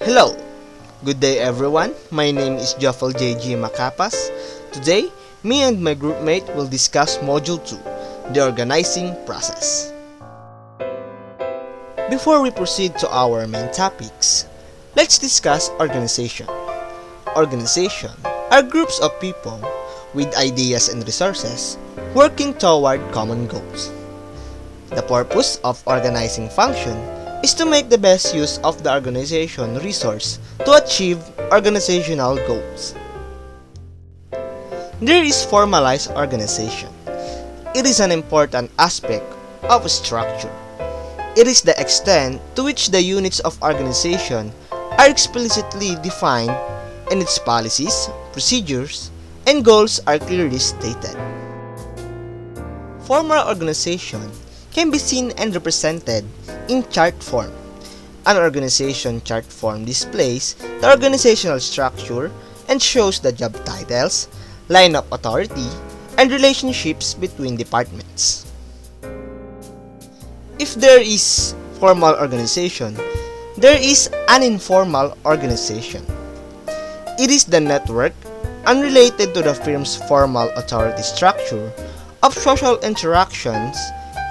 Hello, good day everyone. My name is Joffel JG Macapas. Today, me and my groupmate will discuss Module 2, the organizing process. Before we proceed to our main topics, let's discuss organization. Organization are groups of people with ideas and resources working toward common goals. The purpose of organizing function is to make the best use of the organization resource to achieve organizational goals. There is formalized organization. It is an important aspect of structure. It is the extent to which the units of organization are explicitly defined and its policies, procedures, and goals are clearly stated. Formal organization can be seen and represented in chart form. An organization chart form displays the organizational structure and shows the job titles, line of authority, and relationships between departments. If there is formal organization, there is an informal organization. It is the network, unrelated to the firm's formal authority structure, of social interactions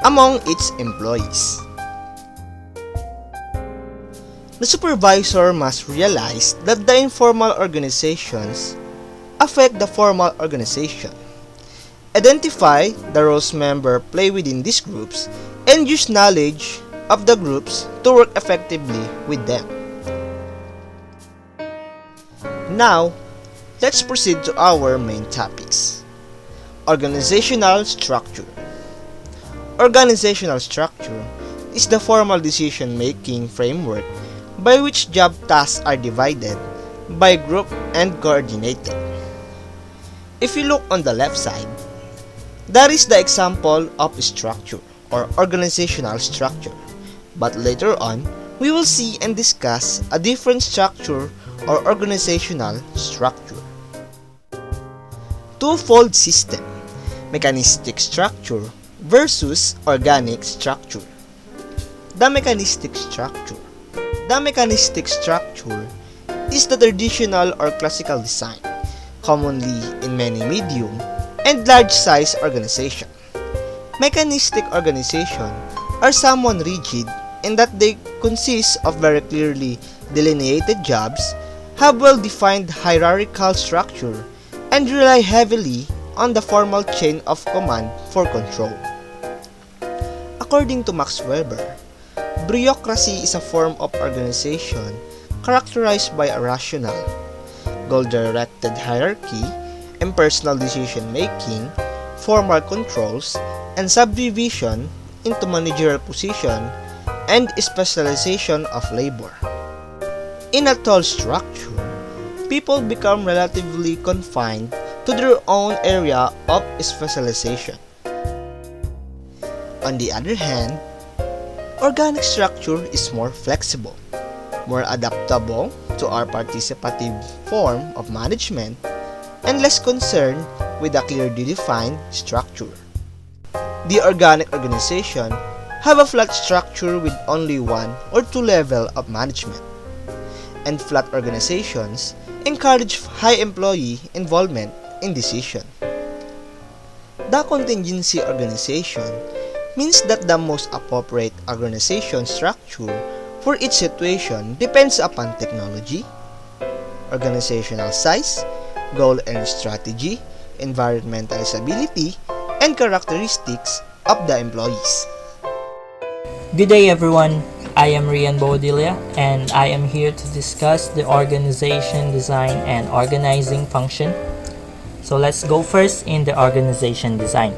among its employees. The supervisor must realize that the informal organizations affect the formal organization, identify the roles members play within these groups, and use knowledge of the groups to work effectively with them. Now, let's proceed to our main topics. Organizational structure. Organizational structure is the formal decision-making framework by which job tasks are divided by group and coordinated. If you look on the left side, that is the example of structure or organizational structure. But later on, we will see and discuss a different structure or organizational structure. Twofold system, mechanistic structure versus organic structure. The mechanistic structure. The mechanistic structure is the traditional or classical design, commonly in many medium and large-size organizations. Mechanistic organizations are somewhat rigid in that they consist of very clearly delineated jobs, have well-defined hierarchical structure, and rely heavily on the formal chain of command for control. According to Max Weber, bureaucracy is a form of organization characterized by a rational, goal-directed hierarchy, impersonal decision-making, formal controls, and subdivision into managerial position and specialization of labor. In a tall structure, people become relatively confined to their own area of specialization. On the other hand, organic structure is more flexible, more adaptable to our participative form of management, and less concerned with a clearly defined structure. The organic organization have a flat structure with only one or two levels of management, and flat organizations encourage high employee involvement in decision. The contingency organization means that the most appropriate organization structure for each situation depends upon technology, organizational size, goal and strategy, environmental stability, and characteristics of the employees. Good day everyone, I am Rian Baudilla and I am here to discuss the organization design and organizing function. So let's go first in the organization design.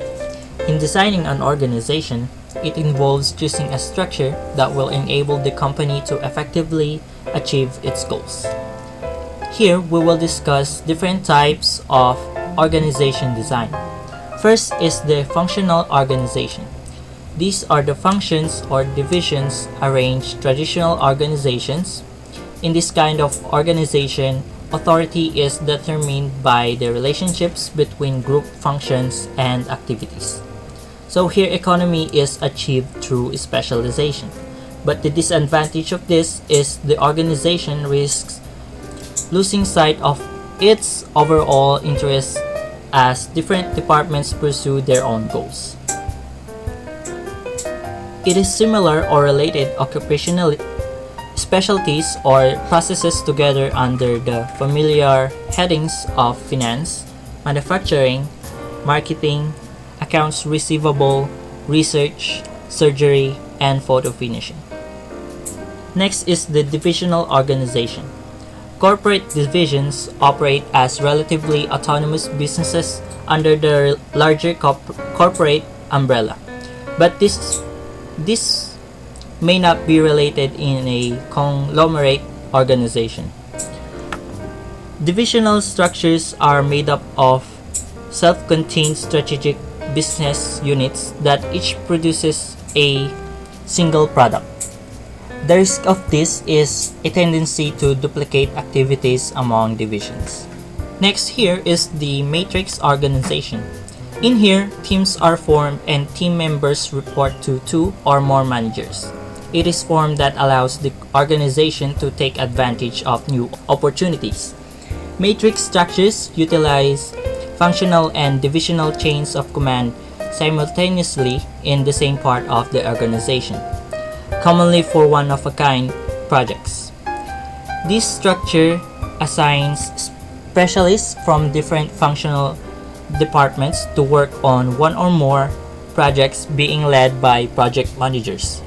In designing an organization, it involves choosing a structure that will enable the company to effectively achieve its goals. Here we will discuss different types of organization design. First is the functional organization. These are the functions or divisions arranged traditional organizations. In this kind of organization, authority is determined by the relationships between group functions and activities. So here economy is achieved through specialization. But the disadvantage of this is the organization risks losing sight of its overall interests as different departments pursue their own goals. It is similar or related occupational specialties or processes together under the familiar headings of finance, manufacturing, marketing, accounts receivable, research, surgery, and photo finishing. Next is the divisional organization. Corporate divisions operate as relatively autonomous businesses under the larger corporate umbrella, but this may not be related in a conglomerate organization. Divisional structures are made up of self-contained strategic business units that each produces a single product. The risk of this is a tendency to duplicate activities among divisions. Next here is the matrix organization. In here, teams are formed and team members report to two or more managers. It is form that allows the organization to take advantage of new opportunities. Matrix structures utilize functional and divisional chains of command simultaneously in the same part of the organization, commonly for one-of-a-kind projects. This structure assigns specialists from different functional departments to work on one or more projects being led by project managers.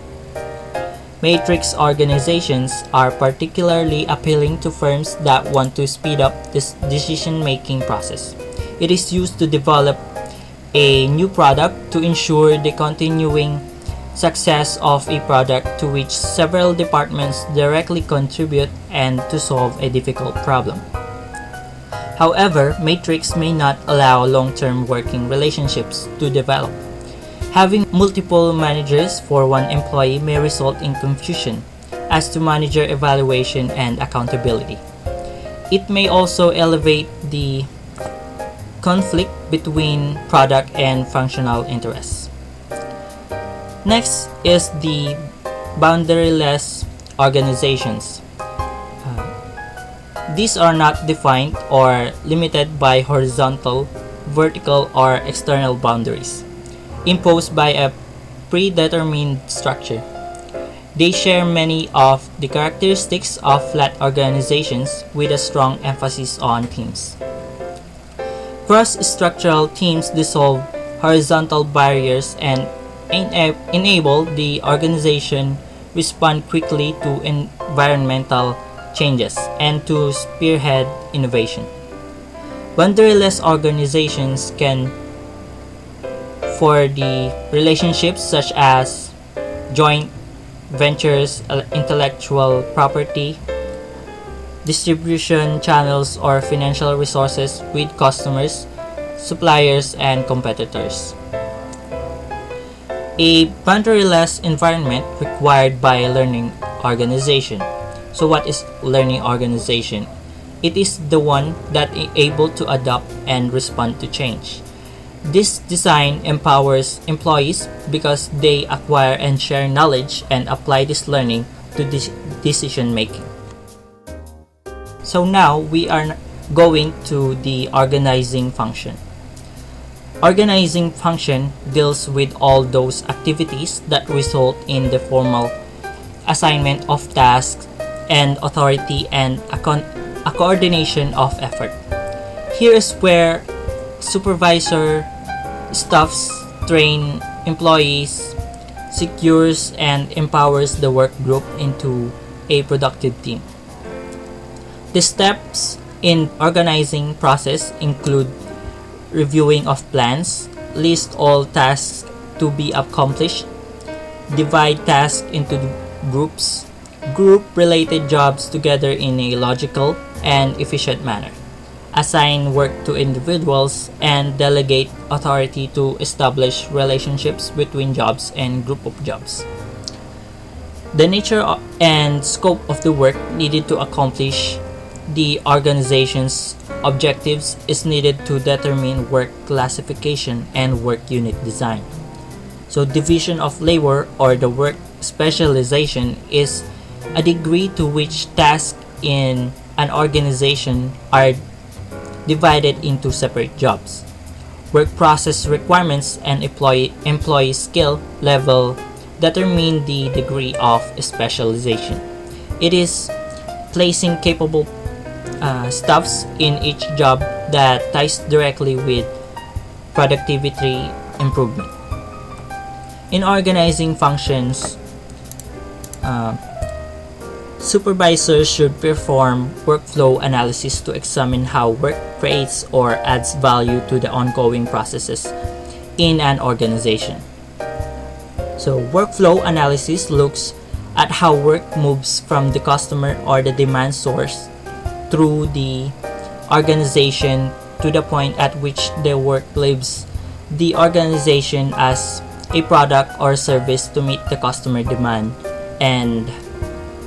Matrix organizations are particularly appealing to firms that want to speed up this decision-making process. It is used to develop a new product to ensure the continuing success of a product to which several departments directly contribute and to solve a difficult problem. However, matrix may not allow long-term working relationships to develop. Having multiple managers for one employee may result in confusion as to manager evaluation and accountability. It may also elevate the conflict between product and functional interests. Next is the boundaryless organizations. These are not defined or limited by horizontal, vertical, or external boundaries imposed by a predetermined structure. They share many of the characteristics of flat organizations with a strong emphasis on teams. Cross-structural teams dissolve horizontal barriers and enable the organization respond quickly to environmental changes and to spearhead innovation. Boundaryless organizations can, for the relationships such as joint ventures, intellectual property, distribution channels, or financial resources with customers, suppliers, and competitors. A boundaryless environment required by a learning organization. So what is learning organization? It is the one that is able to adapt and respond to change. This design empowers employees because they acquire and share knowledge and apply this learning to decision making. So now we are going to the organizing function. Organizing function deals with all those activities that result in the formal assignment of tasks and authority and a coordination of effort. Here is where supervisor staffs, train employees, secures and empowers the work group into a productive team. The steps in organizing process include reviewing of plans, list all tasks to be accomplished, divide tasks into groups, group related jobs together in a logical and efficient manner, assign work to individuals, and delegate authority to establish relationships between jobs and group of jobs. The nature and scope of the work needed to accomplish the organization's objectives is needed to determine work classification and work unit design. So division of labor or the work specialization is a degree to which tasks in an organization are divided into separate jobs. Work process requirements and employee skill level determine the degree of specialization. It is placing capable staffs in each job that ties directly with productivity improvement. In organizing functions, supervisors should perform workflow analysis to examine how work creates or adds value to the ongoing processes in an organization. So, workflow analysis looks at how work moves from the customer or the demand source through the organization to the point at which the work leaves the organization as a product or service to meet the customer demand and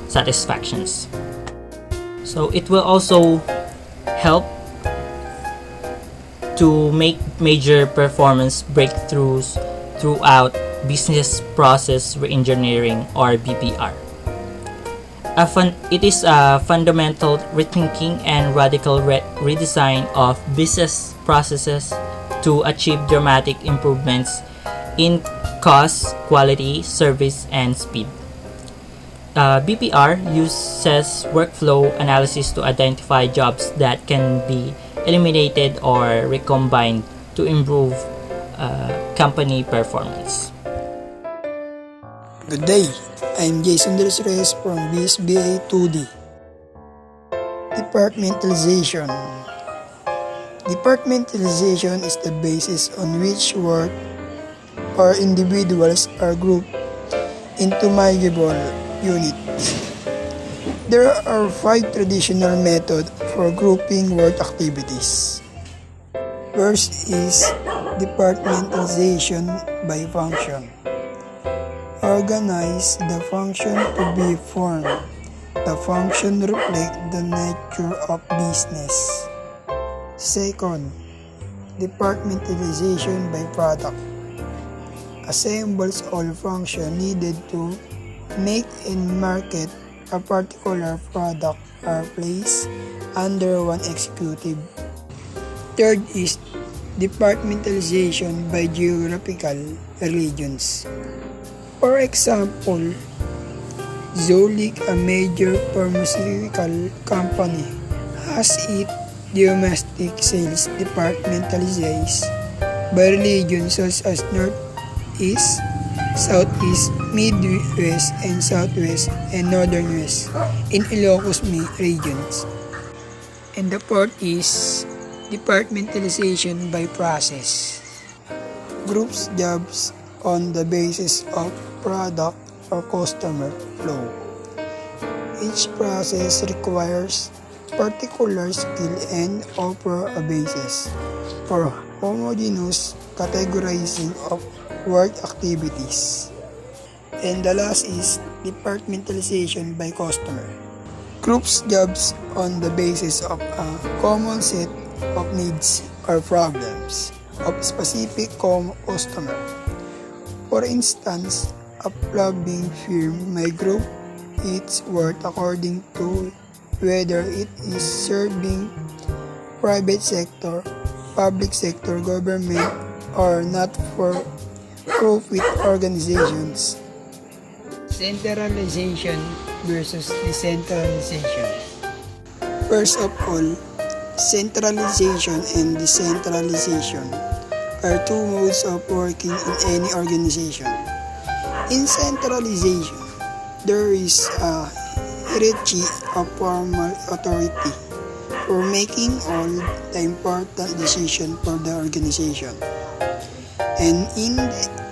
satisfactions. So it will also help to make major performance breakthroughs throughout business process reengineering or BPR. It is a fundamental rethinking and radical redesign of business processes to achieve dramatic improvements in cost, quality, service, and speed. BPR uses workflow analysis to identify jobs that can be eliminated or recombined to improve company performance. Good day, I'm Jason Del Reyes from BSBA 2D. Departmentalization. Departmentalization is the basis on which work or individuals are grouped into manageable units. There are 5 traditional methods for grouping work activities. First is departmentalization by function. Organize the function to be formed. The function reflects the nature of business. Second, departmentalization by product. Assembles all functions needed to make and market a particular product are placed under one executive. Third is departmentalization by geographical regions. For example, Zolik, a major pharmaceutical company, has its domestic sales departmentalized by regions such as Northeast, Southeast, Midwest, and Southwest, and Northern West in Ilocos regions. And the fourth is departmentalization by process. Groups jobs on the basis of product or customer flow. Each process requires particular skill and offer a basis for homogeneous categorizing of work activities. And the last is departmentalization by customer. Groups jobs on the basis of a common set of needs or problems of specific customer. For instance, a plumbing firm may group its work according to whether it is serving private sector, public sector, government, or not-for-profit organizations. Centralization versus decentralization. First of all, centralization and decentralization are 2 modes of working in any organization. In centralization, there is a hierarchy of formal authority for making all the important decisions for the organization. And in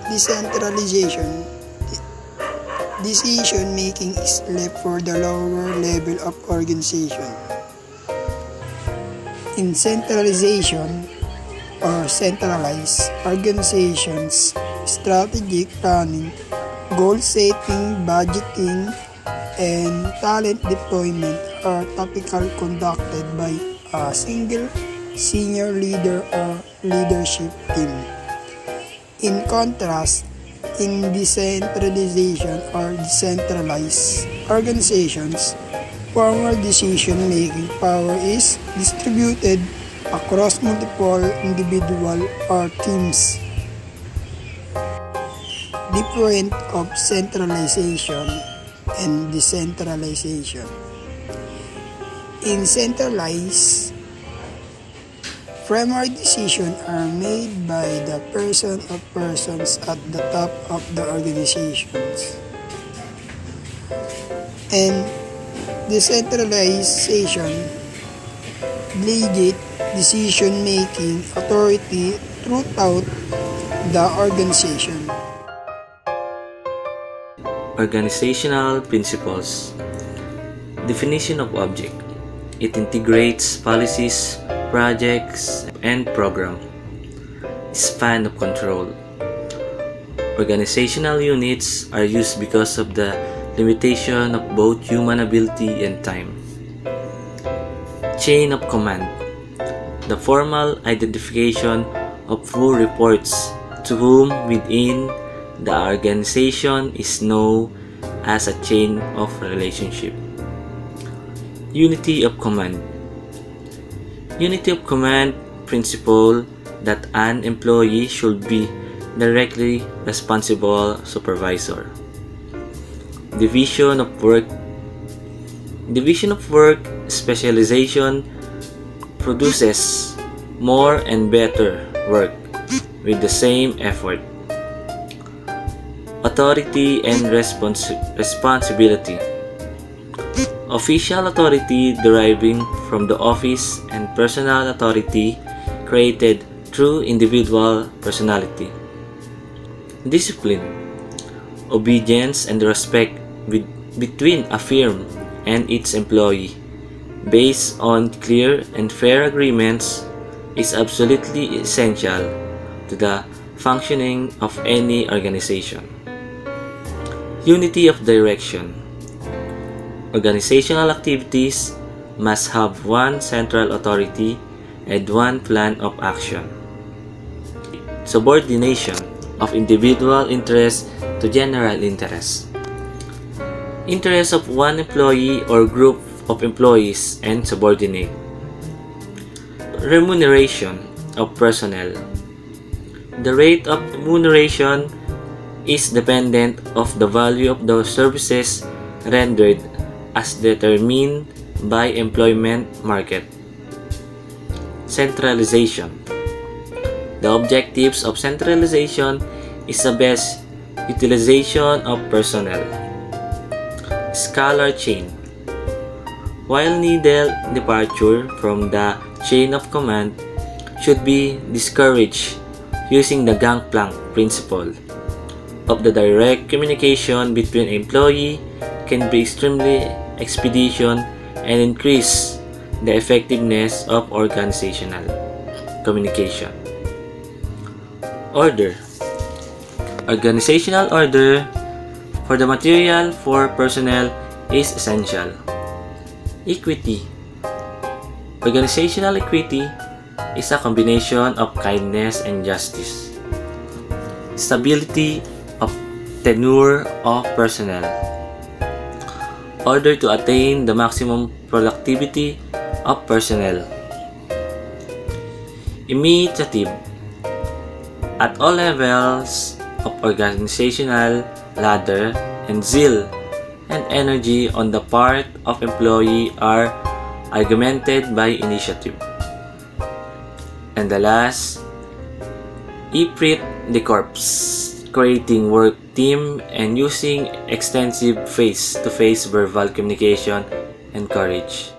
decentralization, decision making is left for the lower level of organization. In centralization or centralized organizations, strategic planning, goal setting, budgeting, and talent deployment are typically conducted by a single senior leader or leadership team. In contrast, In decentralization or decentralized organizations, formal decision-making power is distributed across multiple individuals or teams. Difference of centralization and decentralization. In centralized, primary decisions are made by the person or persons at the top of the organizations. And decentralization delegate decision-making authority throughout the organization. Organizational principles. Definition of object. It integrates policies, projects, and program. Span of control. Organizational units are used because of the limitation of both human ability and time. Chain of command. The formal identification of who reports to whom within the organization is known as a chain of relationship. Unity of command. Unity of command principle that an employee should be directly responsible supervisor. Division of work. Division of work specialization produces more and better work with the same effort. Authority and responsibility. Official authority deriving from the office and personal authority created through individual personality. Discipline. Obedience and respect between a firm and its employee based on clear and fair agreements is absolutely essential to the functioning of any organization. Unity of direction. Organizational activities must have one central authority and one plan of action. Subordination of individual interest to general interest. Interest of one employee or group of employees and subordinate. Remuneration of personnel. The rate of remuneration is dependent of the value of the services rendered as determined by employment market. Centralization. The objectives of centralization is the best utilization of personnel. Scalar chain. While needle departure from the chain of command should be discouraged using the Gangplank principle of the direct communication between employee can be extremely expeditious and increase the effectiveness of organizational communication. Order. Organizational order for the material for personnel is essential. Equity. Organizational equity is a combination of kindness and justice. Stability of tenure of personnel. Order to attain the maximum productivity of personnel. Initiative. At all levels of organizational ladder, and zeal and energy on the part of employee are augmented by initiative. And the last, Esprit de Corps, creating work team and using extensive face-to-face verbal communication and courage.